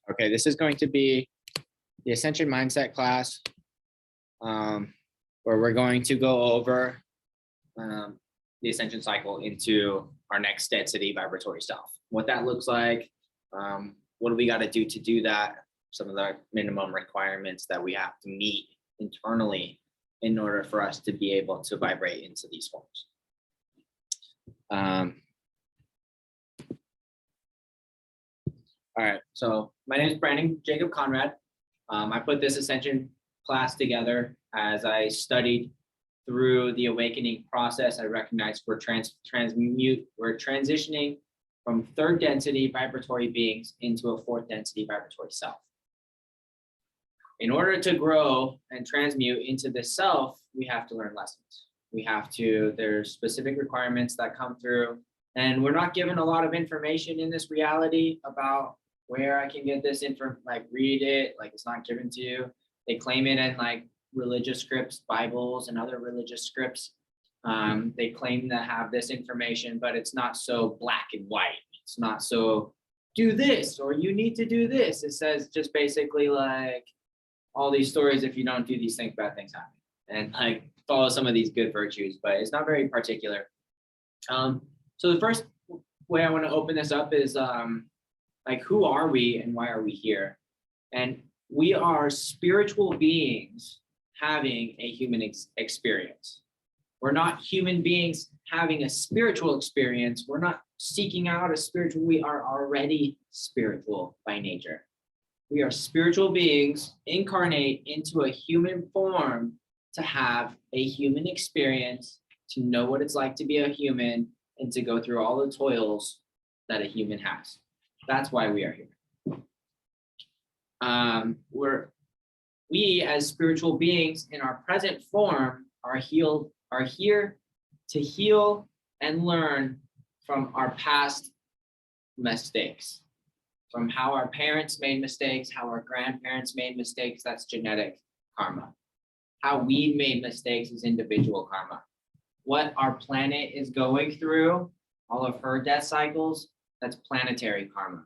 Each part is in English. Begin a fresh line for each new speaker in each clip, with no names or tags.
Okay, this is going to be the Ascension Mindset class, where we're going to go over the Ascension cycle into our next density vibratory self. What that looks like, what do we got to do that, some of the minimum requirements that we have to meet internally in order for us to be able to vibrate into these forms. All right, so my name is Brandon Jacob Conrad. I put this Ascension class together as I studied through the awakening process. I recognized we're transitioning from third density vibratory beings into a fourth density vibratory self. In order to grow and transmute into this self, we have to learn lessons. There's specific requirements that come through, and we're not given a lot of information in this reality about where I can get this info, like read it, like it's not given to you. They claim it in like religious scripts, Bibles and other religious scripts. They claim to have this information, but it's not so black and white. It's not so do this or you need to do this. It says just basically like all these stories, if you don't do these things, bad things happen. And like follow some of these good virtues, but it's not very particular. So the first way I want to open this up is like, who are we and why are we here? And we are spiritual beings having a human experience. We're not human beings having a spiritual experience. We're not seeking out a spiritual. We are already spiritual by nature. We are spiritual beings incarnate into a human form to have a human experience, to know what it's like to be a human, and to go through all the toils that a human has. That's why we are here. We as spiritual beings in our present form are here to heal and learn from our past mistakes, from how our parents made mistakes, how our grandparents made mistakes. That's genetic karma. How we made mistakes is individual karma. What our planet is going through, all of her death cycles, that's planetary karma.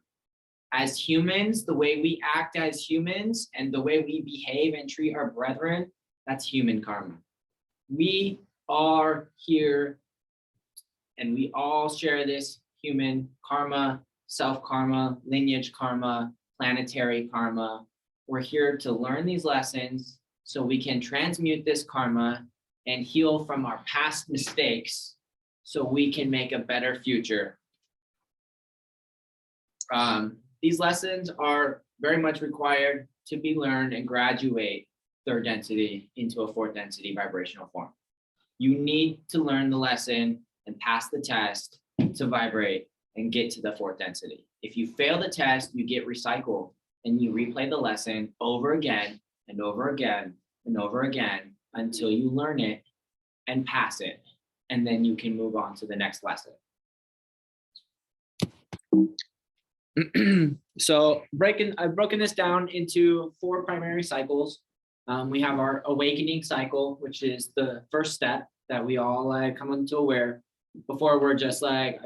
As humans, the way we act as humans and the way we behave and treat our brethren, that's human karma. We are here and we all share this human karma, self-karma, lineage karma, planetary karma. We're here to learn these lessons so we can transmute this karma and heal from our past mistakes so we can make a better future. These lessons are very much required to be learned and graduate third density into a fourth density vibrational form. You need to learn the lesson and pass the test to vibrate and get to the fourth density. If you fail the test, you get recycled and you replay the lesson over again and over again and over again until you learn it and pass it. And then you can move on to the next lesson. So I've broken this down into 4 primary cycles. We have our awakening cycle, which is the first step that we all come into aware. Before we're just like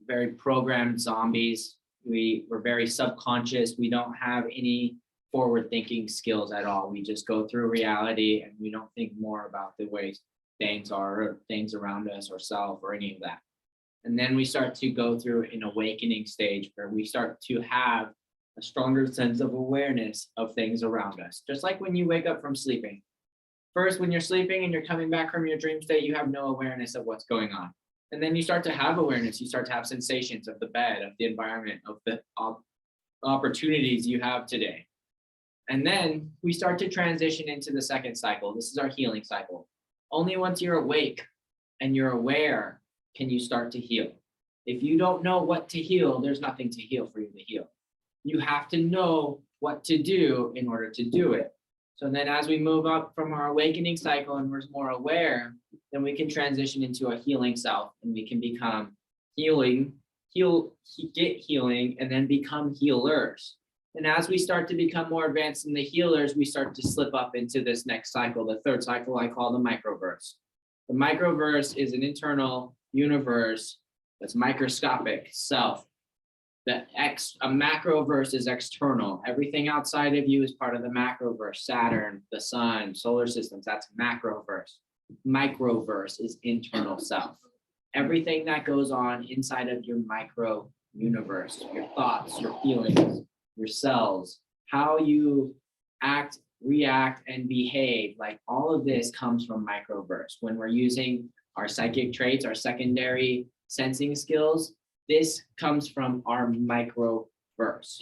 very programmed zombies. We're very subconscious. We don't have any forward thinking skills at all. We just go through reality and we don't think more about the way things are or things around us or self or any of that. And then we start to go through an awakening stage where we start to have a stronger sense of awareness of things around us. Just like when you wake up from sleeping. First, when you're sleeping and you're coming back from your dream state, you have no awareness of what's going on. And then you start to have awareness. You start to have sensations of the bed, of the environment, of the opportunities you have today. And then we start to transition into the second cycle. This is our healing cycle. Only once you're awake and you're aware can you start to heal. If you don't know what to heal, there's nothing to heal for you to heal. You have to know what to do in order to do it. So then as we move up from our awakening cycle and we're more aware, then we can transition into a healing self and we can become get healing and then become healers. And as we start to become more advanced in the healers, we start to slip up into this next cycle, the third cycle I call the microverse. The microverse is an internal universe that's microscopic self. A macroverse is external. Everything outside of you is part of the macroverse. Saturn, the sun, solar systems, that's macroverse. Microverse is internal self. Everything that goes on inside of your micro universe, your thoughts, your feelings, your cells, how you act, react, and behave, like all of this comes from microverse. When we're using our psychic traits, our secondary sensing skills, this comes from our microverse.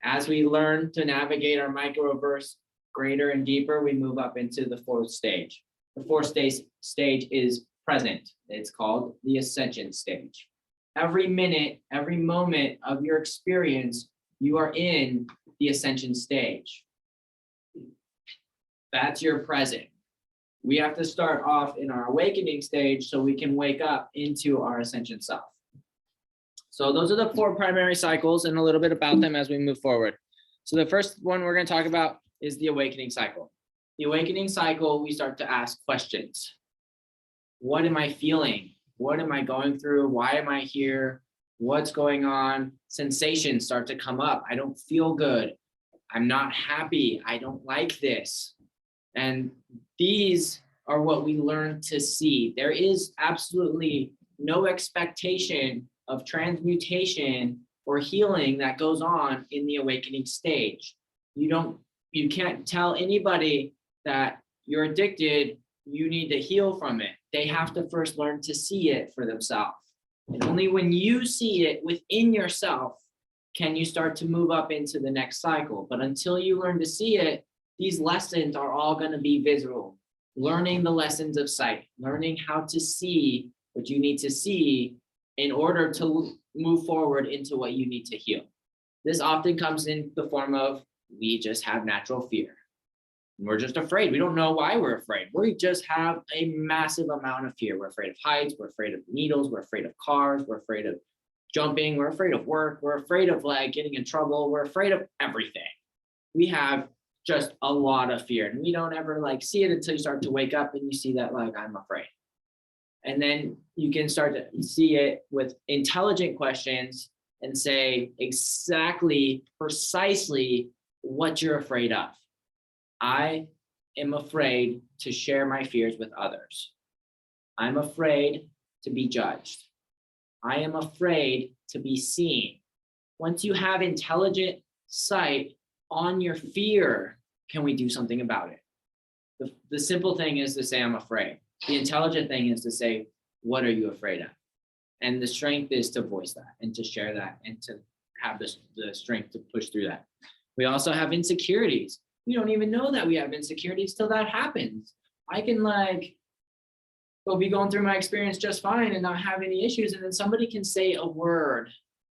As we learn to navigate our microverse greater and deeper, we move up into the fourth stage. The fourth stage is present. It's called the ascension stage. Every minute, every moment of your experience, you are in the ascension stage. That's your present. We have to start off in our awakening stage so we can wake up into our ascension self. So those are the 4 primary cycles and a little bit about them as we move forward. So the first one we're going to talk about is the awakening cycle. The awakening cycle, we start to ask questions. What am I feeling? What am I going through? Why am I here? What's going on? Sensations start to come up. I don't feel good. I'm not happy. I don't like this. And these are what we learn to see. There is absolutely no expectation of transmutation or healing that goes on in the awakening stage. You can't tell anybody that you're addicted, you need to heal from it. They have to first learn to see it for themselves. And only when you see it within yourself can you start to move up into the next cycle. But until you learn to see it, these lessons are all going to be visual. Learning the lessons of sight, learning how to see what you need to see in order to move forward into what you need to heal. This often comes in the form of, we just have natural fear. We're just afraid. We don't know why we're afraid. We just have a massive amount of fear. We're afraid of heights. We're afraid of needles. We're afraid of cars. We're afraid of jumping. We're afraid of work. We're afraid of like getting in trouble. We're afraid of everything. We have just a lot of fear, and we don't ever like see it until you start to wake up and you see that like, I'm afraid. And then you can start to see it with intelligent questions and say exactly, precisely what you're afraid of. I am afraid to share my fears with others. I'm afraid to be judged. I am afraid to be seen. Once you have intelligent sight on your fear, can we do something about it? The simple thing is to say, I'm afraid. The intelligent thing is to say, what are you afraid of? And the strength is to voice that and to share that and to have the strength to push through that. We also have insecurities. We don't even know that we have insecurities till that happens. I can be going through my experience just fine and not have any issues. And then somebody can say a word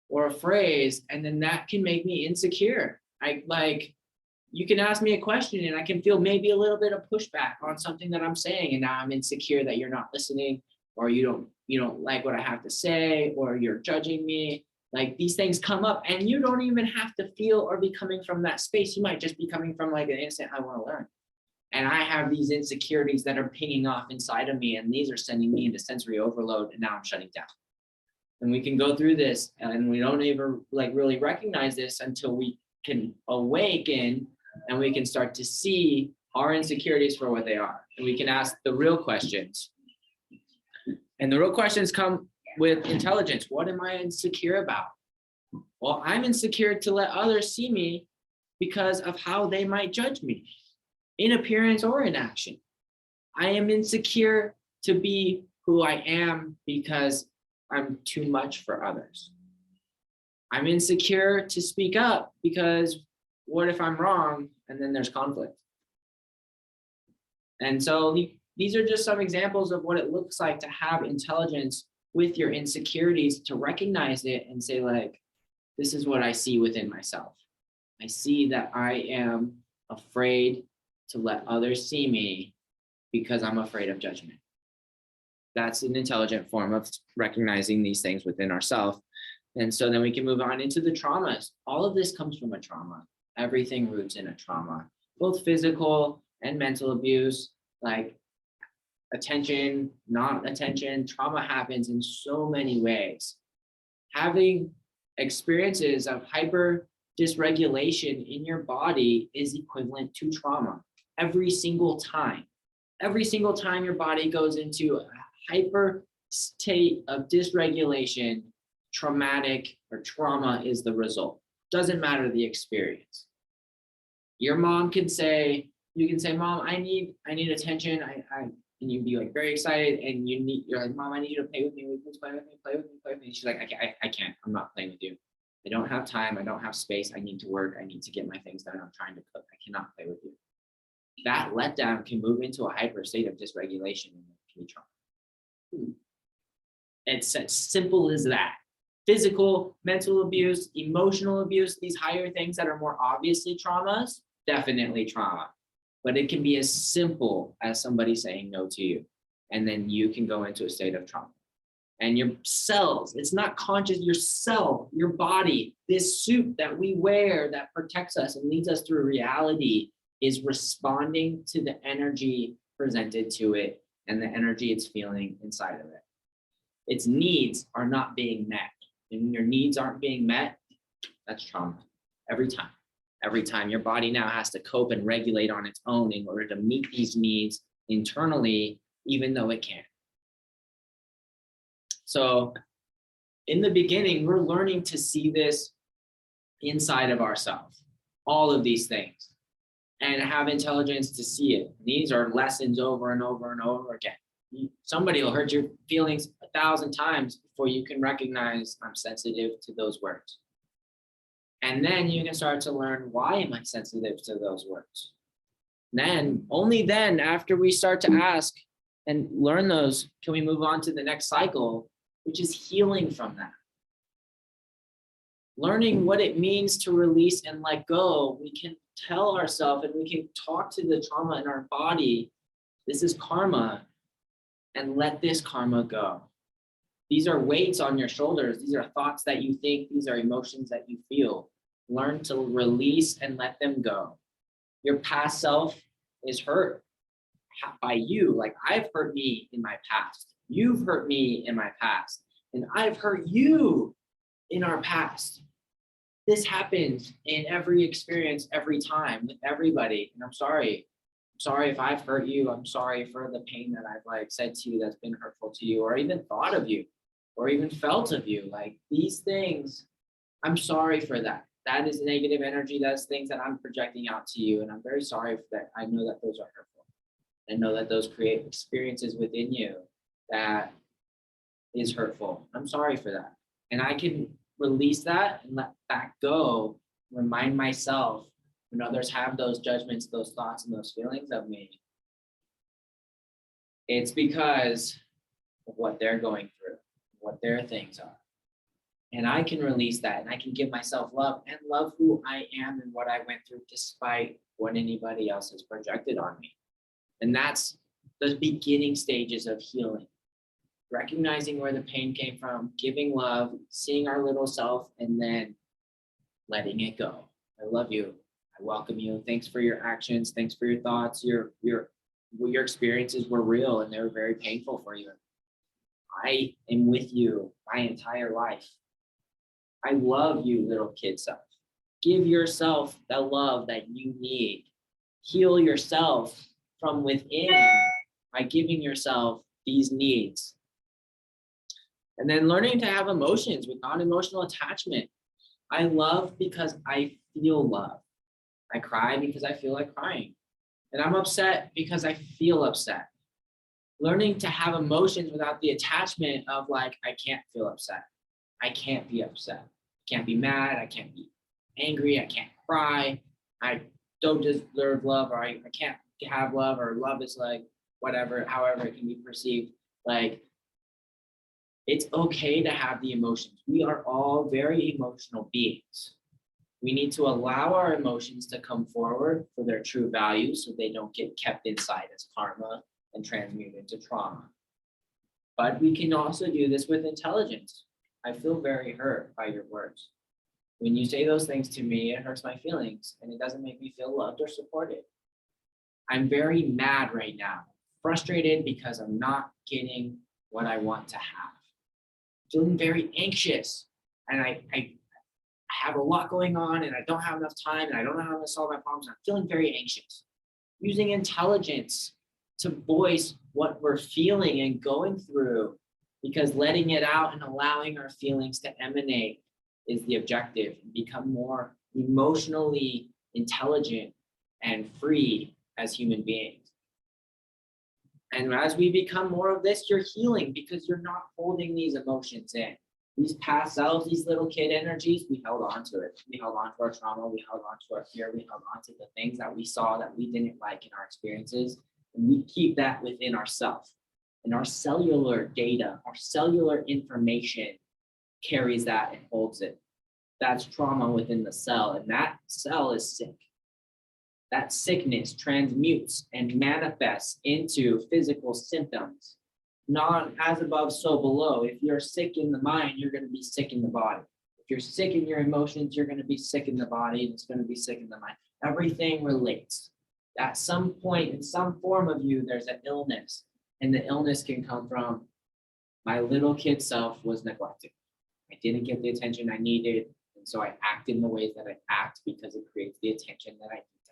or a phrase, and then that can make me insecure. You can ask me a question and I can feel maybe a little bit of pushback on something that I'm saying. And now I'm insecure that you're not listening, or you don't like what I have to say, or you're judging me. Like these things come up and you don't even have to feel or be coming from that space. You might just be coming from like an instant, I want to learn. And I have these insecurities that are pinging off inside of me, and these are sending me into sensory overload, and now I'm shutting down. And we can go through this and we don't even really recognize this until we can awaken and we can start to see our insecurities for what they are. And we can ask the real questions. And the real questions come with intelligence. What am I insecure about? Well, I'm insecure to let others see me because of how they might judge me, in appearance or in action. I am insecure to be who I am because I'm too much for others. I'm insecure to speak up because what if I'm wrong and then there's conflict? And so these are just some examples of what it looks like to have intelligence with your insecurities, to recognize it and say like, this is what I see within myself. I see that I am afraid to let others see me because I'm afraid of judgment. That's an intelligent form of recognizing these things within ourselves. And so then we can move on into the traumas. All of this comes from a trauma. Everything roots in a trauma, both physical and mental abuse, like attention, not attention. Trauma happens in so many ways. Having Experiences of hyper dysregulation in your body is equivalent to trauma every single time. Every single time your body goes into a hyper state of dysregulation, traumatic or trauma is the result. Doesn't matter the experience. Your mom can say, you can say, Mom, I need attention. And you'd be like very excited, and you're like, Mom, I need you to play with me. Please play with me, play with me, play with me. She's like, I can't. I'm not playing with you. I don't have time. I don't have space. I need to work. I need to get my things done. I'm trying to cook. I cannot play with you. That letdown can move into a hyper state of dysregulation and it can be trauma. It's as simple as that. Physical, mental abuse, emotional abuse, these higher things that are more obviously traumas, definitely trauma. But it can be as simple as somebody saying no to you. And then you can go into a state of trauma. And your cells, it's not conscious, your cell, your body, this suit that we wear that protects us and leads us through reality is responding to the energy presented to it and the energy it's feeling inside of it. Its needs are not being met. And when your needs aren't being met, that's trauma every time. Every time your body now has to cope and regulate on its own in order to meet these needs internally, even though it can't. So in the beginning, we're learning to see this inside of ourselves, all of these things, and have intelligence to see it. These are lessons over and over and over again. Somebody will hurt your feelings 1,000 times before you can recognize I'm sensitive to those words. And then you can start to learn, why am I sensitive to those words? Then, only then, after we start to ask and learn those, can we move on to the next cycle, which is healing from that. Learning what it means to release and let go, we can tell ourselves and we can talk to the trauma in our body, this is karma, and let this karma go. These are weights on your shoulders. These are thoughts that you think. These are emotions that you feel. Learn to release and let them go. Your past self is hurt by you. Like, I've hurt me in my past. You've hurt me in my past. And I've hurt you in our past. This happens in every experience, every time, with everybody. And I'm sorry. I'm sorry if I've hurt you. I'm sorry for the pain that I've said to you that's been hurtful to you, or even thought of you, or even felt of you. Like, these things, I'm sorry for that. That is negative energy. That's things that I'm projecting out to you. And I'm very sorry for that. I know that those are hurtful. I know that those create experiences within you that is hurtful. I'm sorry for that. And I can release that and let that go. Remind myself when others have those judgments, those thoughts, and those feelings of me, it's because of what they're going through, what their things are. And I can release that, and I can give myself love and love who I am and what I went through despite what anybody else has projected on me. And that's the beginning stages of healing. Recognizing where the pain came from, giving love, seeing our little self, and then letting it go. I love you. I welcome you. Thanks for your actions. Thanks for your thoughts. Your experiences were real and they were very painful for you. I am with you my entire life. I love you, little kid self. Give yourself the love that you need. Heal yourself from within by giving yourself these needs. And then learning to have emotions with non-emotional attachment. I love because I feel love. I cry because I feel like crying. And I'm upset because I feel upset. Learning to have emotions without the attachment of like, I can't feel upset. I can't be upset. I can't be mad. I can't be angry. I can't cry. I don't deserve love, or I can't have love, or love is like whatever, however it can be perceived. Like, it's okay to have the emotions. We are all very emotional beings. We need to allow our emotions to come forward for their true value so they don't get kept inside as karma and transmute into trauma. But we can also do this with intelligence. I feel very hurt by your words. When you say those things to me, it hurts my feelings and it doesn't make me feel loved or supported. I'm very mad right now, frustrated because I'm not getting what I want to have. Feeling very anxious, and I I have a lot going on and I don't have enough time and I don't know how to solve my problems. I'm feeling very anxious. Using intelligence to voice what we're feeling and going through, because letting it out and allowing our feelings to emanate is the objective, and become more emotionally intelligent and free as human beings. And as we become more of this, you're healing because you're not holding these emotions in. These past selves, these little kid energies, we held on to it. We held on to our trauma, we held on to our fear, we held on to the things that we saw that we didn't like in our experiences. And we keep that within ourselves. And our cellular data, our cellular information carries that and holds it. That's trauma within the cell, and that cell is sick. That sickness transmutes and manifests into physical symptoms. Not as above, so below. If you're sick in the mind, you're going to be sick in the body. If you're sick in your emotions, you're going to be sick in the body, and it's going to be sick in the mind. Everything relates. At some point, in some form of you, there's an illness, and the illness can come from my little kid self was neglected. I didn't get the attention I needed, and so I act in the ways that I act because it creates the attention that I need to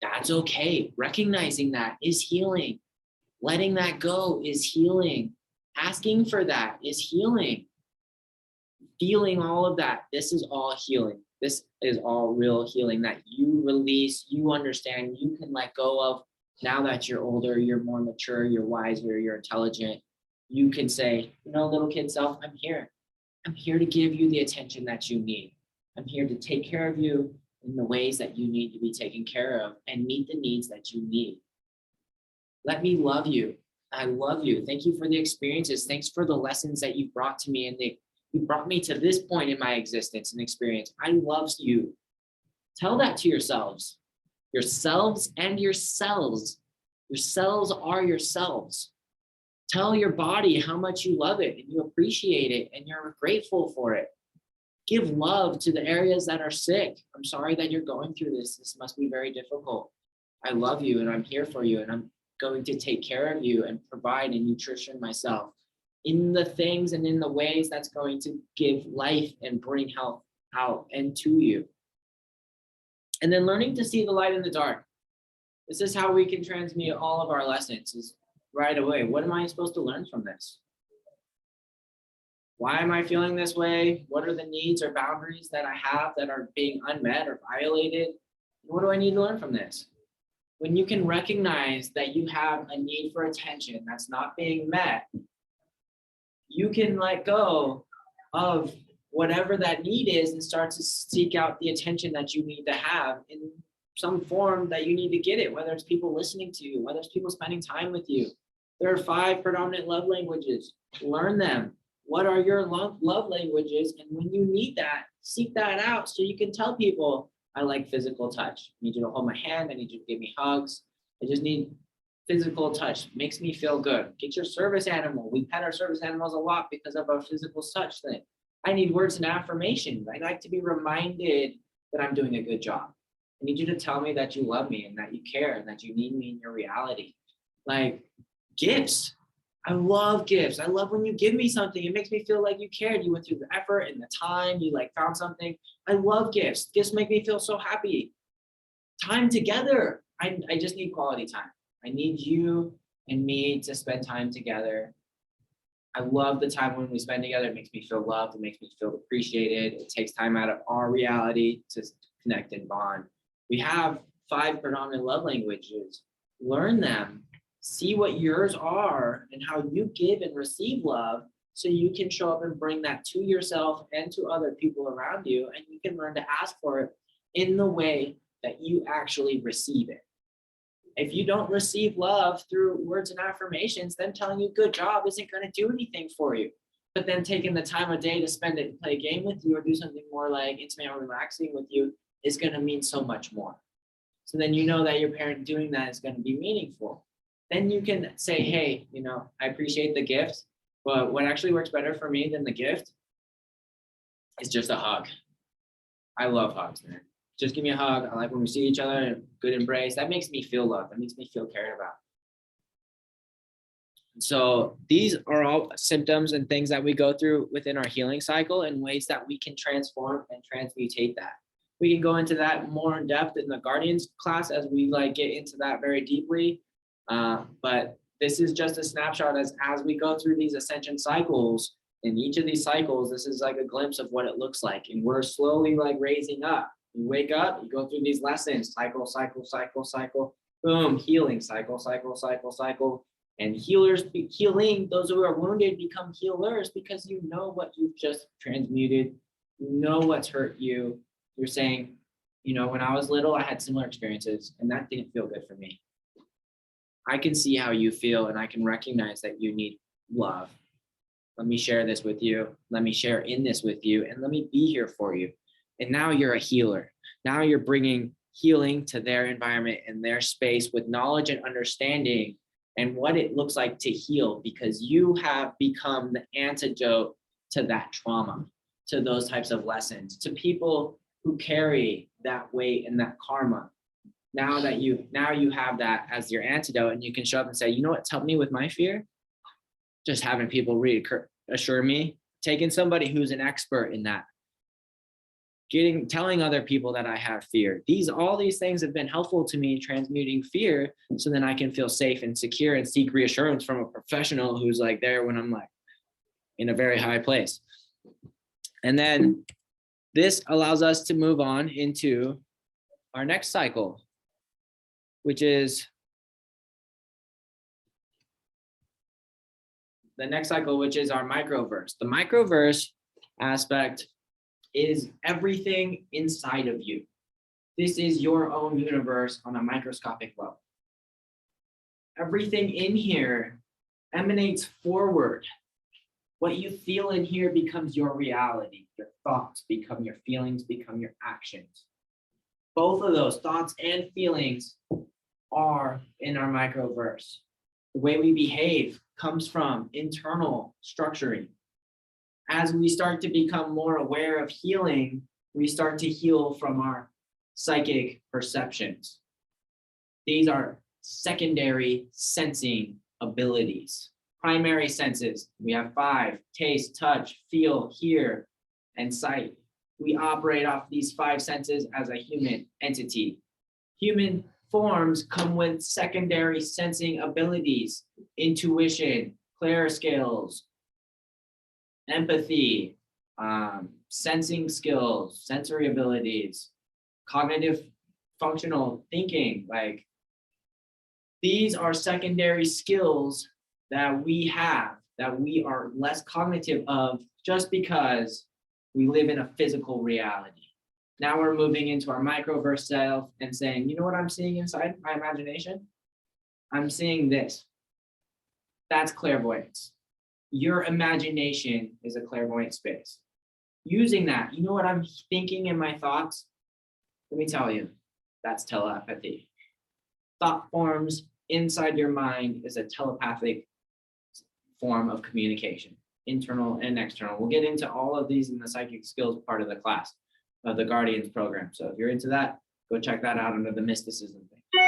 have. That's okay. Recognizing that is healing. Letting that go is healing. Asking for that is healing. Feeling all of that, this is all healing. This is all real healing that you release, you understand, you can let go of. Now that you're older, you're more mature, you're wiser, you're intelligent, you can say, you know, little kid self, I'm here. I'm here to give you the attention that you need. I'm here to take care of you in the ways that you need to be taken care of and meet the needs that you need. Let me love you. I love you. Thank you for the experiences. Thanks for the lessons that you brought to me, and you brought me to this point in my existence and experience. I love you. Tell that to yourselves and your cells. Your cells are yourselves. Tell your body how much you love it and you appreciate it and you're grateful for it. Give love to the areas that are sick. I'm sorry that you're going through this. This must be very difficult. I love you and I'm here for you, and I'm going to take care of you and provide and nutrition myself in the things and in the ways that's going to give life and bring health out and to you. And then learning to see the light in the dark. This is how we can transmute all of our lessons, is right away. What am I supposed to learn from this? Why am I feeling this way? What are the needs or boundaries that I have that are being unmet or violated? What do I need to learn from this? When you can recognize that you have a need for attention that's not being met, you can let go of whatever that need is and start to seek out the attention that you need to have in some form that you need to get it, whether it's people listening to you, whether it's people spending time with you. There are 5 predominant love languages. Learn them. What are your love languages? And when you need that, seek that out so you can tell people, I like physical touch. I need you to hold my hand. I need you to give me hugs. I just need physical touch. Makes me feel good. Get your service animal. We pet our service animals a lot because of our physical touch thing. I need words and affirmations. I like to be reminded that I'm doing a good job. I need you to tell me that you love me and that you care and that you need me in your reality. Like gifts. I love gifts. I love when you give me something. It makes me feel like you cared. You went through the effort and the time. You like found something. I love gifts. Gifts make me feel so happy. Time together. I just need quality time. I need you and me to spend time together. I love the time when we spend together. It makes me feel loved. It makes me feel appreciated. It takes time out of our reality to connect and bond. We have 5 predominant love languages. Learn them. See what yours are and how you give and receive love so you can show up and bring that to yourself and to other people around you, and you can learn to ask for it in the way that you actually receive it. If you don't receive love through words and affirmations, then telling you good job isn't going to do anything for you. But then taking the time of day to spend it and play a game with you or do something more like intimate or relaxing with you is going to mean so much more. So then you know that your parent doing that is going to be meaningful. Then you can say, hey, you know, I appreciate the gift, but what actually works better for me than the gift is just a hug. I love hugs, man. Just give me a hug. I like when we see each other, a good embrace. That makes me feel loved. That makes me feel cared about. So these are all symptoms and things that we go through within our healing cycle and ways that we can transform and transmutate that. We can go into that more in depth in the Guardians class as we get into that very deeply. But this is just a snapshot as we go through these ascension cycles. In each of these cycles, this is like a glimpse of what it looks like. And we're slowly raising up. You wake up, you go through these lessons, cycle, cycle, cycle, cycle, boom, healing, cycle, cycle, cycle, cycle. And healing, those who are wounded become healers because you know what you've just transmuted. You know what's hurt you. You're saying, when I was little, I had similar experiences and that didn't feel good for me. I can see how you feel and I can recognize that you need love. Let me share this with you. Let me share in this with you and let me be here for you. And now you're a healer. Now you're bringing healing to their environment and their space with knowledge and understanding and what it looks like to heal, because you have become the antidote to that trauma, to those types of lessons, to people who carry that weight and that karma. Now you have that as your antidote and you can show up and say, you know what's helped me with my fear? Just having people reassure me, taking somebody who's an expert in that, telling other people that I have fear. All these things have been helpful to me transmuting fear so then I can feel safe and secure and seek reassurance from a professional who's there when I'm in a very high place. And then this allows us to move on into our next cycle, which is the next cycle, which is our microverse. The microverse aspect is everything inside of you. This is your own universe on a microscopic level. Everything in here emanates forward. What you feel in here becomes your reality. Your thoughts become your feelings, become your actions. Both of those thoughts and feelings are in our microverse. The way we behave comes from internal structuring. As we start to become more aware of healing, we start to heal from our psychic perceptions. These are secondary sensing abilities. Primary senses, we have 5: taste, touch, feel, hear, and sight. We operate off these 5 senses as a human entity. Human forms come with secondary sensing abilities: intuition, clairscales, empathy, sensing skills, sensory abilities, cognitive functional thinking. These are secondary skills that we have, that we are less cognitive of just because we live in a physical reality. Now we're moving into our microverse self and saying, you know what I'm seeing inside my imagination? I'm seeing this. That's clairvoyance. Your imagination is a clairvoyant space. Using that, you know what I'm thinking in my thoughts? Let me tell you, that's telepathy. Thought forms inside your mind is a telepathic form of communication, internal and external. We'll get into all of these in the psychic skills part of the class of the Guardians program. So if you're into that, go check that out under the mysticism thing.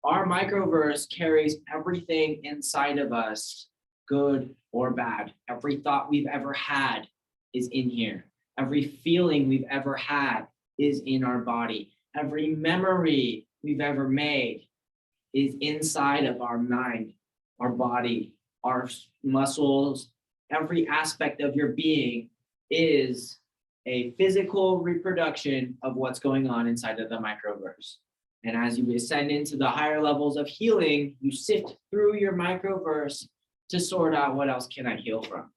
Our microverse carries everything inside of us, good or bad. Every thought we've ever had is in here. Every feeling we've ever had is in our body. Every memory we've ever made is inside of our mind, our body, our muscles. Every aspect of your being is a physical reproduction of what's going on inside of the microverse. And as you ascend into the higher levels of healing, you sift through your microverse to sort out what else can I heal from.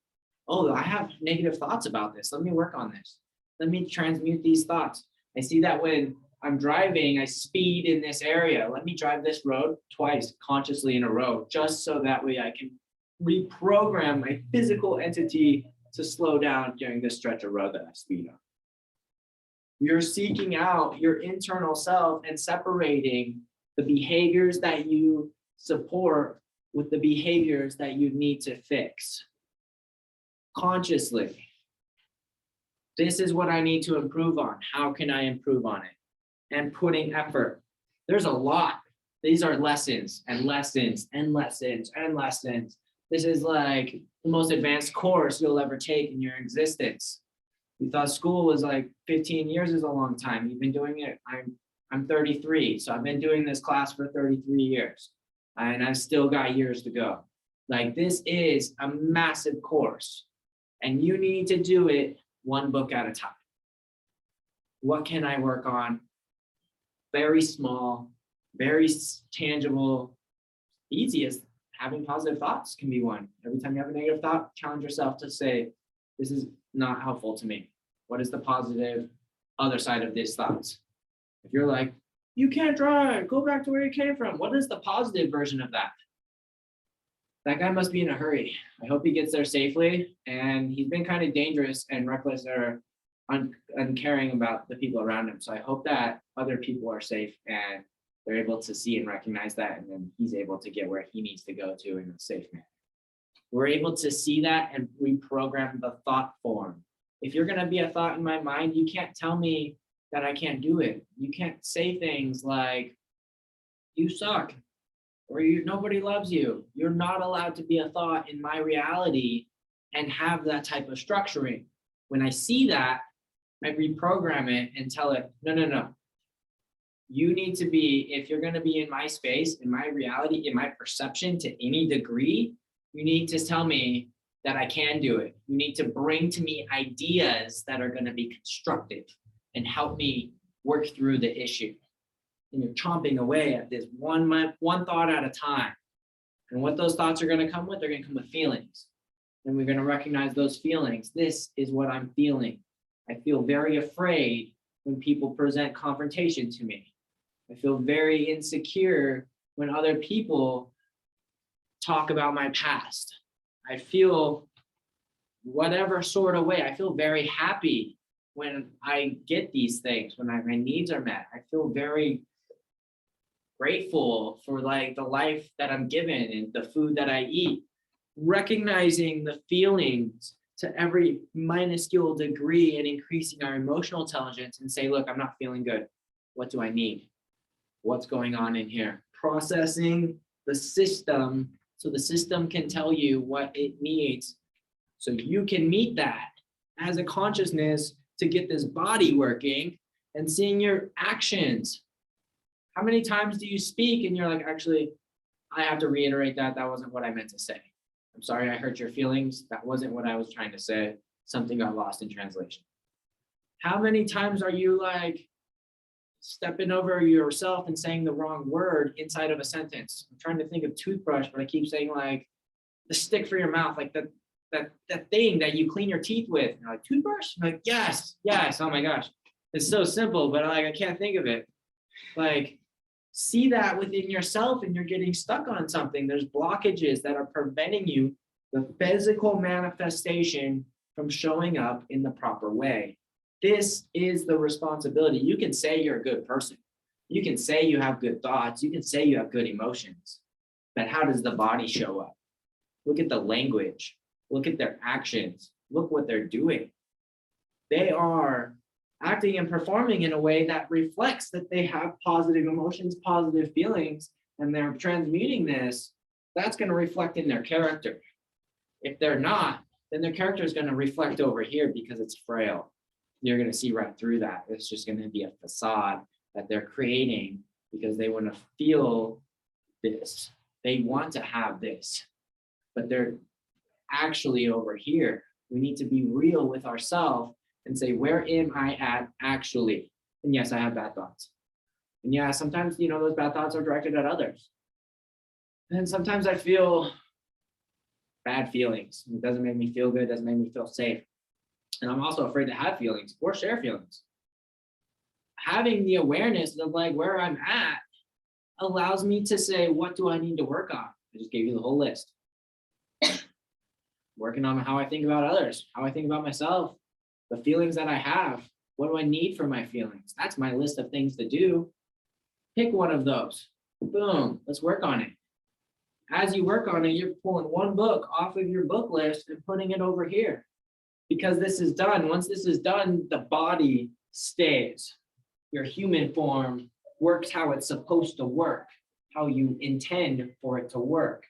Oh, I have negative thoughts about this. Let me work on this. Let me transmute these thoughts. I see that when I'm driving, I speed in this area. Let me drive this road twice consciously in a row, just so that way I can reprogram my physical entity to slow down during this stretch of road that I speed on. You're seeking out your internal self and separating the behaviors that you support with the behaviors that you need to fix consciously. This is what I need to improve on. How can I improve on it? And putting effort. There's a lot These are lessons and lessons and lessons and lessons. This is like the most advanced course you'll ever take in your existence. You thought school was like 15 years is a long time. You've been doing it. I'm 33, so I've been doing this class for 33 years, and I've still got years to go. Like, this is a massive course, and you need to do it one book at a time. What can I work on? Very small, very tangible, easiest. Having positive thoughts can be one. Every time you have a negative thought, challenge yourself to say, this is not helpful to me. What is the positive other side of these thoughts? If you're like, you can't drive, go back to where you came from. What is the positive version of that? That guy must be in a hurry. I hope he gets there safely. And he's been kind of dangerous and reckless or uncaring about the people around him. So I hope that other people are safe and they're able to see and recognize that, and then he's able to get where he needs to go to in a safe manner. We're able to see that and reprogram the thought form. If you're going to be a thought in my mind, you can't tell me that I can't do it. You can't say things like, you suck, or nobody loves you. You're not allowed to be a thought in my reality and have that type of structuring. When I see that, I reprogram it and tell it, no. You need to be, if you're going to be in my space, in my reality, in my perception to any degree, you need to tell me that I can do it. You need to bring to me ideas that are going to be constructive and help me work through the issue. And you're chomping away at this one thought at a time. And what those thoughts are going to come with, they're going to come with feelings. And we're going to recognize those feelings. This is what I'm feeling. I feel very afraid when people present confrontation to me. I feel very insecure when other people talk about my past. I feel whatever sort of way. I feel very happy when I get these things, when my needs are met. I feel very grateful for like the life that I'm given and the food that I eat. Recognizing the feelings to every minuscule degree and increasing our emotional intelligence and say, look, I'm not feeling good. What do I need? What's going on in here? Processing the system so the system can tell you what it needs so you can meet that as a consciousness to get this body working and seeing your actions. How many times do you speak and you're like, actually, I have to reiterate that. That wasn't what I meant to say. I'm sorry I hurt your feelings. That wasn't what I was trying to say. Something got lost in translation. How many times are you like stepping over yourself and saying the wrong word inside of a sentence? I'm trying to think of toothbrush, but I keep saying like the stick for your mouth, like that thing that you clean your teeth with. You're like, toothbrush? I'm like, yes. Oh my gosh. It's so simple, but like I can't think of it. Like, see that within yourself and you're getting stuck on something. There's blockages that are preventing you, the physical manifestation, from showing up in the proper way. This is the responsibility. You can say you're a good person. You can say you have good thoughts. You can say you have good emotions. But how does the body show up? Look at the language. Look at their actions. Look what they're doing. They are acting and performing in a way that reflects that they have positive emotions, positive feelings, and they're transmuting this. That's going to reflect in their character. If they're not, then their character is going to reflect over here because it's frail. You're going to see right through that. It's just going to be a facade that they're creating because they want to feel this. They want to have this, but they're actually over here. We need to be real with ourselves and say, where am I at actually? And yes, I have bad thoughts. And yeah, sometimes, those bad thoughts are directed at others. And sometimes I feel bad feelings. It doesn't make me feel good. It doesn't make me feel safe. And I'm also afraid to have feelings or share feelings. Having the awareness of like where I'm at allows me to say, what do I need to work on? I just gave you the whole list. Working on how I think about others, how I think about myself, the feelings that I have. What do I need for my feelings? That's my list of things to do. Pick one of those. Boom, let's work on it. As you work on it, you're pulling one book off of your book list and putting it over here. Because this is done. Once this is done, the body stays. Your human form works how it's supposed to work. how you intend for it to work.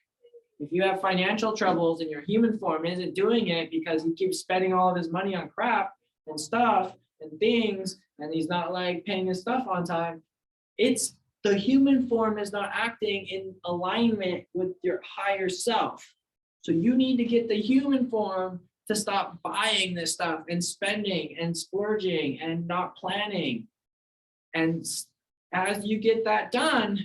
If you have financial troubles and your human form isn't doing it because he keeps spending all of his money on crap and stuff and things, and he's not like paying his stuff on time, it's the human form is not acting in alignment with your higher self. So you need to get the human form to stop buying this stuff and spending and splurging and not planning. And as you get that done,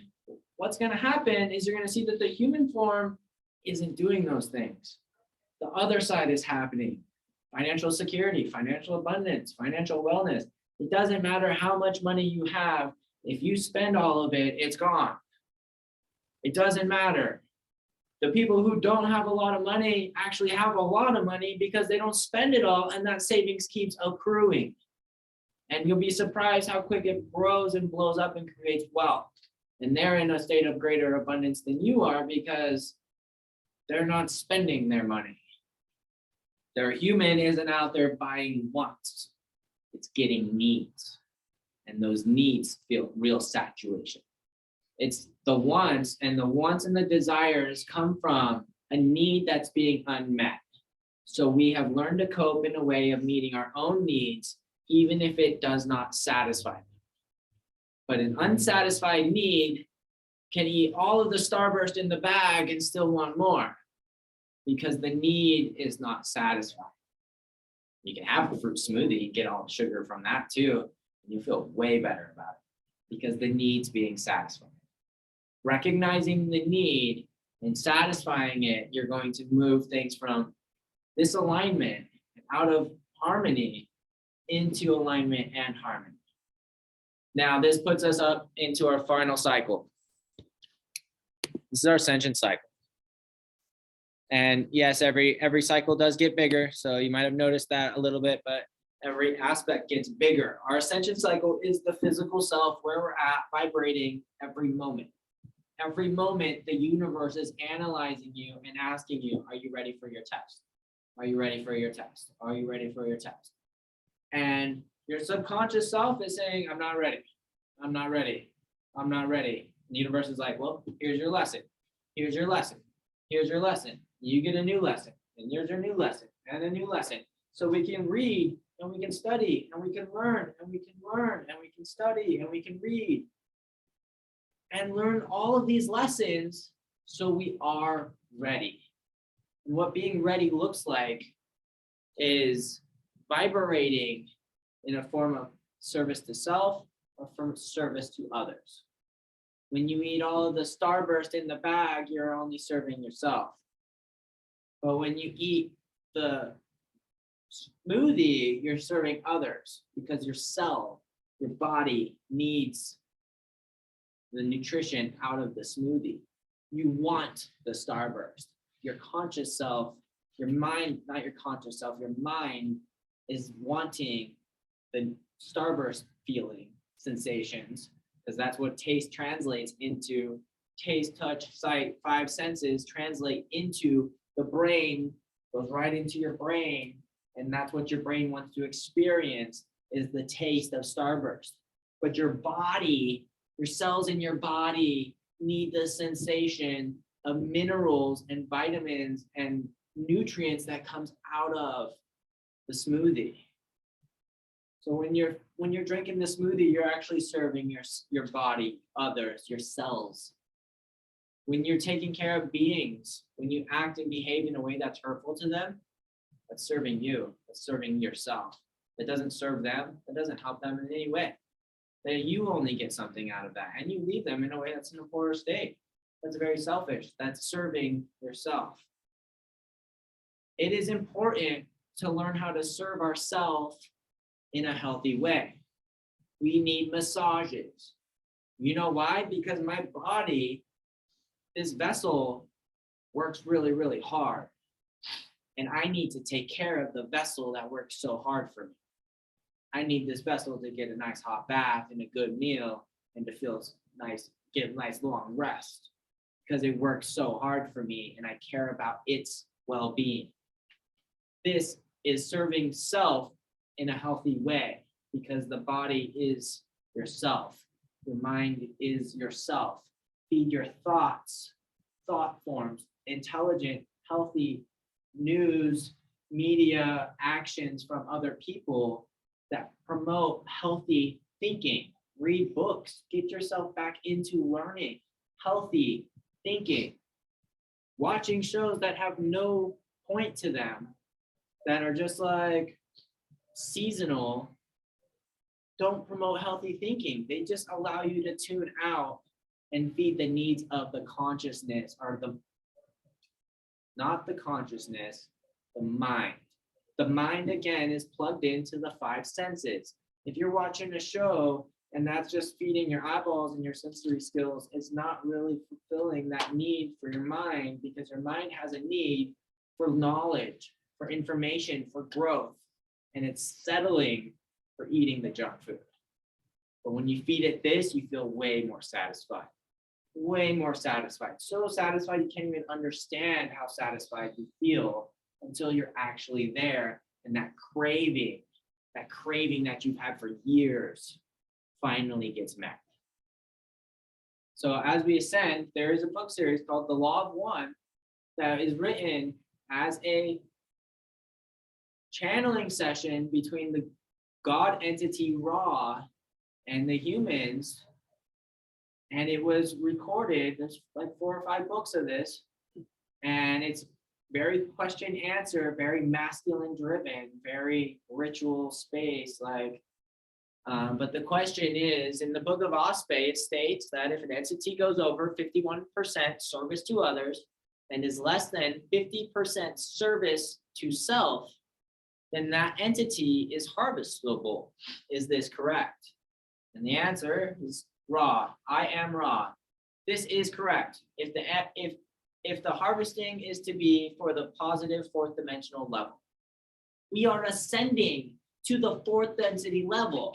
what's going to happen is you're going to see that the human form isn't doing those things. The other side is happening. Financial security, financial abundance, financial wellness. It doesn't matter how much money you have. If you spend all of it, it's gone. It doesn't matter. The people who don't have a lot of money actually have a lot of money because they don't spend it all, and that savings keeps accruing. And you'll be surprised how quick it grows and blows up and creates wealth. And they're in a state of greater abundance than you are because they're not spending their money. Their human isn't out there buying wants. It's getting needs. And those needs feel real saturation. It's the wants, and the wants and the desires come from a need that's being unmet. So we have learned to cope in a way of meeting our own needs, even if it does not satisfy them. But an unsatisfied need can eat all of the Starburst in the bag and still want more because the need is not satisfied. You can have a fruit smoothie and get all the sugar from that too, and you feel way better about it because the need's being satisfied. Recognizing the need and satisfying it, you're going to move things from disalignment and out of harmony into alignment and harmony. Now, this puts us up into our final cycle. This is our ascension cycle. And yes, every cycle does get bigger. So you might have noticed that a little bit, but every aspect gets bigger. Our ascension cycle is the physical self where we're at vibrating every moment. Every moment, the universe is analyzing you and asking you, are you ready for your test? Are you ready for your test? Are you ready for your test? And your subconscious self is saying, I'm not ready. I'm not ready. I'm not ready. And the universe is like, well, here's your lesson. Here's your lesson. Here's your lesson. You get a new lesson. And here's your new lesson and a new lesson. So we can read and we can study and we can learn and we can learn and we can study and we can read and learn all of these lessons so we are ready. And what being ready looks like is vibrating in a form of service to self or from service to others. When you eat all of the Starburst in the bag, you're only serving yourself. But when you eat the smoothie, you're serving others because your cell, your body needs the nutrition out of the smoothie. You want the Starburst. Your conscious self, your mind, not your conscious self, your mind is wanting the Starburst feeling sensations because that's what taste translates into. Taste, touch, sight, 5 senses translate into the brain, goes right into your brain, and that's what your brain wants to experience is the taste of Starburst. But your body, your cells in your body need the sensation of minerals and vitamins and nutrients that comes out of the smoothie. So when you're drinking the smoothie, you're actually serving your body, others, your cells. When you're taking care of beings, when you act and behave in a way that's hurtful to them, that's serving you, that's serving yourself. That doesn't serve them, that doesn't help them in any way. That you only get something out of that, and you leave them in a way that's in a poorer state. That's very selfish. That's serving yourself. It is important to learn how to serve ourselves in a healthy way. We need massages. You know why? Because my body, this vessel, works really, really hard. And I need to take care of the vessel that works so hard for me. I need this vessel to get a nice hot bath and a good meal and to feel nice, get a nice long rest because it works so hard for me and I care about its well-being. This is serving self in a healthy way because the body is yourself. Your mind is yourself. feed your thoughts, thought forms, intelligent, healthy news, media, actions from other people that promote healthy thinking. Read books, get yourself back into learning healthy thinking. Watching shows that have no point to them, that are just like seasonal, don't promote healthy thinking. They just allow you to tune out and feed the needs of the consciousness, or not the consciousness, the mind. The mind, again, is plugged into the five senses. If you're watching a show and that's just feeding your eyeballs and your sensory skills, it's not really fulfilling that need for your mind, because your mind has a need for knowledge, for information, for growth, and it's settling for eating the junk food. But when you feed it this, you feel way more satisfied. Way more satisfied. So satisfied you can't even understand how satisfied you feel until you're actually there, and that craving that you've had for years finally gets met. So as we ascend, there is a book series called The Law of One that is written as a channeling session between the God entity Ra and the humans. And it was recorded. There's like 4 or 5 books of this, and it's very question answer, very masculine driven, very ritual space. But the question is, in the book of Osprey, it states that if an entity goes over 51% service to others and is less than 50% service to self, then that entity is harvestable. Is this correct? And the answer is Ra. I am Ra. This is correct. If the harvesting is to be for the positive 4th dimensional level, we are ascending to the 4th density level.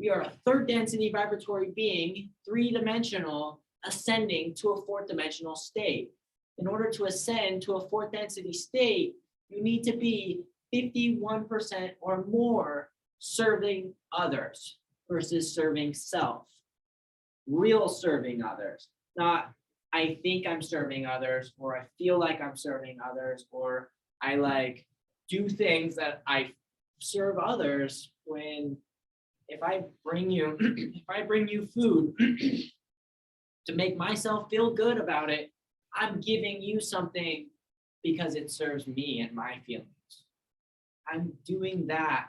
We are a 3rd density vibratory being, 3-dimensional, ascending to a 4th dimensional state. In order to ascend to a 4th density state, you need to be 51% or more serving others versus serving self. Real serving others, not I think I'm serving others, or I feel like I'm serving others, or I do things that I serve others. When if I bring you food to make myself feel good about it, I'm giving you something because it serves me and my feelings. I'm doing that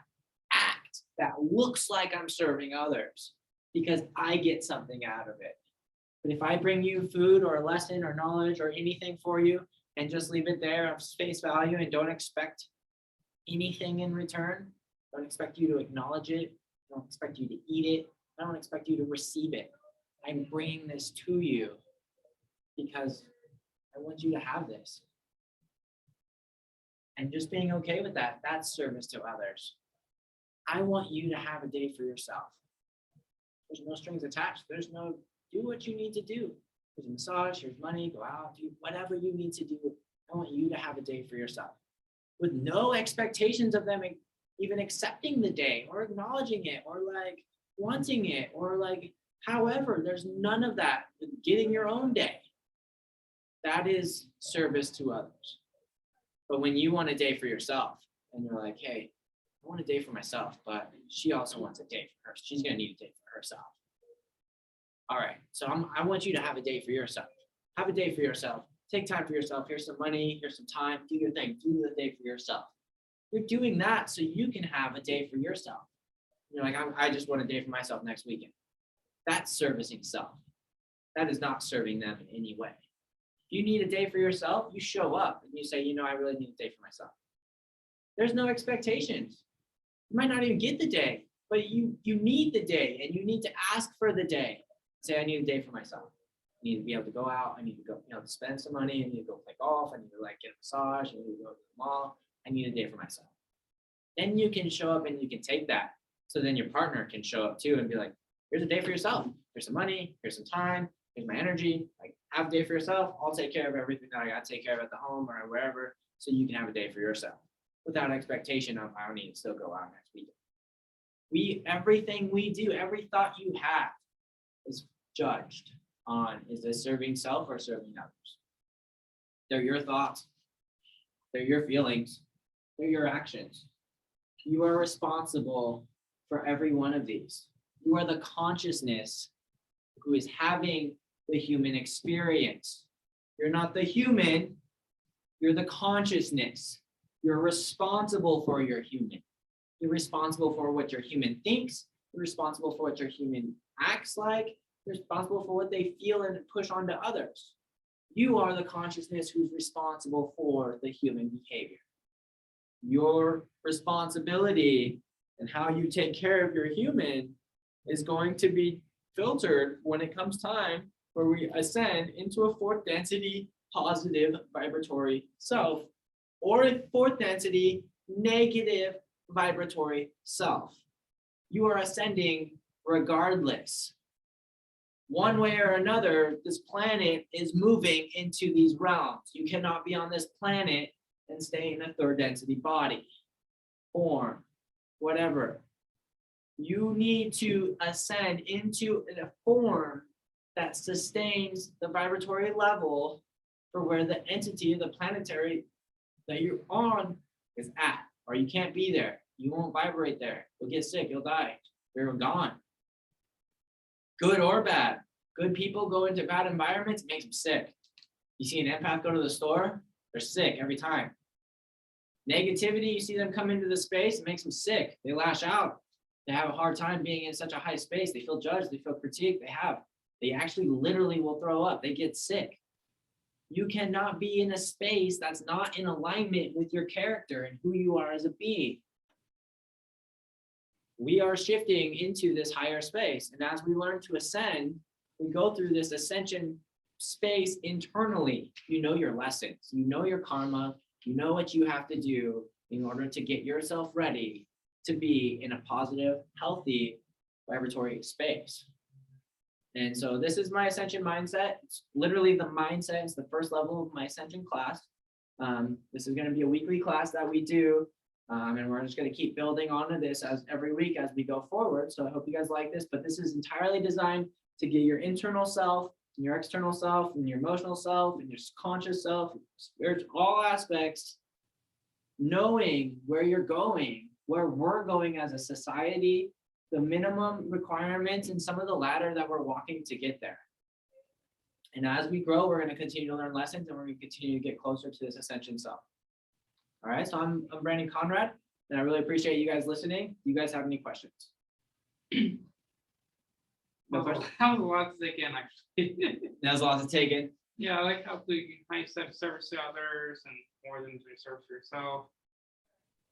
act that looks like I'm serving others because I get something out of it. But if I bring you food or a lesson or knowledge or anything for you and just leave it there of face value and don't expect anything in return, don't expect you to acknowledge it, don't expect you to eat it, I don't expect you to receive it. I'm bringing this to you because I want you to have this. And just being okay with that, that's service to others. I want you to have a day for yourself. There's no strings attached. There's no, do what you need to do. There's a massage, here's money, go out, do whatever you need to do. I want you to have a day for yourself with no expectations of them even accepting the day or acknowledging it or wanting it or however, there's none of that. Getting your own day. That is service to others. But when you want a day for yourself and you're like, hey, I want a day for myself, but she also wants a day for her. She's going to need a day for herself. All right. So I want you to have a day for yourself. Have a day for yourself. Take time for yourself. Here's some money. Here's some time. Do your thing. Do the day for yourself. You're doing that so you can have a day for yourself. You're like, I just want a day for myself next weekend. That's servicing self. That is not serving them in any way. If you need a day for yourself, you show up and you say, I really need a day for myself. There's no expectations. You might not even get the day, but you need the day and you need to ask for the day. Say, I need a day for myself. I need to be able to go out. I need to go, to spend some money. I need to go play golf. I need to get a massage. I need to go to the mall. I need a day for myself. Then you can show up and you can take that. So then your partner can show up too and be like, here's a day for yourself. Here's some money. Here's some time. Here's my energy. Have a day for yourself. I'll take care of everything that I got to take care of at the home or wherever. So you can have a day for yourself without expectation of I need to still go out next weekend. Everything we do, every thought you have is judged. on, is this serving self or serving others? They're your thoughts. They're your feelings. They're your actions. You are responsible for every one of these. You are the consciousness who is having the human experience. You're not the human, you're the consciousness. You're responsible for your human. You're responsible for what your human thinks. You're responsible for what your human acts like. You're responsible for what they feel and push onto others. You are the consciousness who's responsible for the human behavior. Your responsibility and how you take care of your human is going to be filtered when it comes time where we ascend into a fourth density positive vibratory self, or a fourth density negative vibratory self. You are ascending regardless. One way or another, this planet is moving into these realms. You cannot be on this planet and stay in a third density body, form, whatever. You need to ascend into a form that sustains the vibratory level for where the entity, the planetary that you're on is at, or you can't be there. You won't vibrate there. You'll get sick, you'll die. You're gone. Good or bad. Good people go into bad environments, it makes them sick. You see an empath go to the store, they're sick every time. Negativity, you see them come into the space, it makes them sick. They lash out. They have a hard time being in such a high space. They feel judged, they feel critiqued, they actually literally will throw up. They get sick. You cannot be in a space that's not in alignment with your character and who you are as a being. We are shifting into this higher space. And as we learn to ascend, we go through this ascension space internally. You know your lessons, you know your karma, you know what you have to do in order to get yourself ready to be in a positive, healthy vibratory space. And so this is my ascension mindset. It's literally the mindset. It's the first level of my ascension class. This is going to be a weekly class that we do. And we're just going to keep building onto this as every week as we go forward. So I hope you guys like this, but this is entirely designed to get your internal self and your external self and your emotional self and your conscious self, spiritual, all aspects, knowing where you're going, where we're going as a society, the minimum requirements and some of the ladder that we're walking to get there. And as we grow, we're going to continue to learn lessons and we're going to continue to get closer to this ascension self. All right, so I'm Brandon Conrad, and I really appreciate you guys listening. Do you guys have any questions?
That was a lot to take in, actually.
That was a lot to take in.
Yeah, I like how you service to others and more than just service to yourself.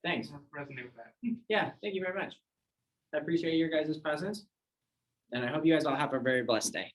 Thanks.
I resonate with that.
Yeah, thank you very much. I appreciate your guys' presence, and I hope you guys all have a very blessed day.